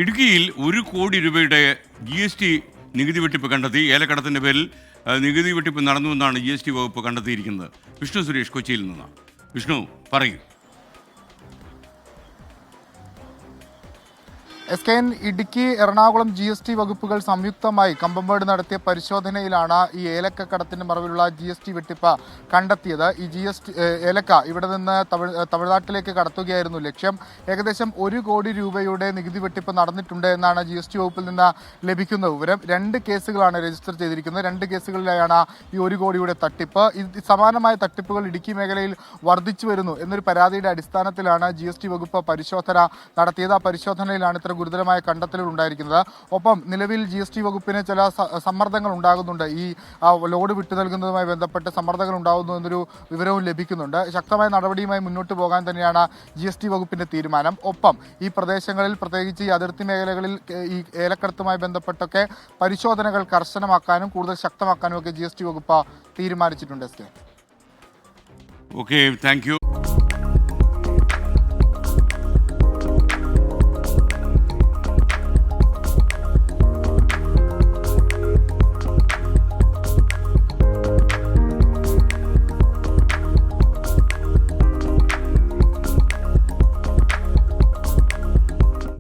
ഇടുക്കിയിൽ 1 കോടി രൂപയുടെ GST നികുതി വെട്ടിപ്പ് കണ്ടെത്തി. ഏലക്കടത്തിൻ്റെ പേരിൽ നികുതി വെട്ടിപ്പ് നടന്നുവെന്നാണ് GST വകുപ്പ് കണ്ടെത്തിയിരിക്കുന്നത്. വിഷ്ണു സുരേഷ് കൊച്ചിയിൽ നിന്നാണ്. വിഷ്ണു പറയൂ. SKN ഇടുക്കി എറണാകുളം GST വകുപ്പുകൾ സംയുക്തമായി കമ്പംമേട് നടത്തിയ പരിശോധനയിലാണ് ഈ ഏലക്കടത്തിന്റെ മറവിലുള്ള GST വെട്ടിപ്പ് കണ്ടെത്തിയത്. ഈ ഏലക്ക ഇവിടെ നിന്ന് തമിഴ്നാട്ടിലേക്ക് കടത്തുകയായിരുന്നു ലക്ഷ്യം. ഏകദേശം 1 കോടി രൂപയുടെ നികുതി വെട്ടിപ്പ് നടന്നിട്ടുണ്ട് എന്നാണ് GST വകുപ്പിൽ നിന്ന് ലഭിക്കുന്ന വിവരം. 2 കേസുകളാണ് രജിസ്റ്റർ ചെയ്തിരിക്കുന്നത്. 2 കേസുകളിലായാണ് ഈ 1 കോടിയുടെ തട്ടിപ്പ്. സമാനമായ തട്ടിപ്പുകൾ ഇടുക്കി മേഖലയിൽ വർദ്ധിച്ചു വരുന്നു എന്നൊരു പരാതിയുടെ അടിസ്ഥാനത്തിലാണ് GST വകുപ്പ് പരിശോധന നടത്തിയത്. ആ പരിശോധനയിലാണ് ഇത്ര ഗുരുതരമായ കണ്ടെത്തലുകൾ ഉണ്ടായിരിക്കുന്നത്. ഒപ്പം നിലവിൽ GST വകുപ്പിന് ചില സമ്മർദ്ദങ്ങൾ ഉണ്ടാകുന്നുണ്ട്. ഈ ലോഡ് വിട്ടു നൽകുന്നതുമായി ബന്ധപ്പെട്ട് സമ്മർദ്ദങ്ങൾ ഉണ്ടാകുന്നു എന്നൊരു വിവരവും ലഭിക്കുന്നുണ്ട്. ശക്തമായ നടപടിയുമായി മുന്നോട്ട് പോകാൻ തന്നെയാണ് GST വകുപ്പിന്റെ തീരുമാനം. ഒപ്പം ഈ പ്രദേശങ്ങളിൽ, പ്രത്യേകിച്ച് ഈ അതിർത്തി മേഖലകളിൽ ഈ ഏലക്കടത്തുമായി ബന്ധപ്പെട്ടൊക്കെ പരിശോധനകൾ കർശനമാക്കാനും കൂടുതൽ ശക്തമാക്കാനും ഒക്കെ GST വകുപ്പ് തീരുമാനിച്ചിട്ടുണ്ട്. Okay, thank you.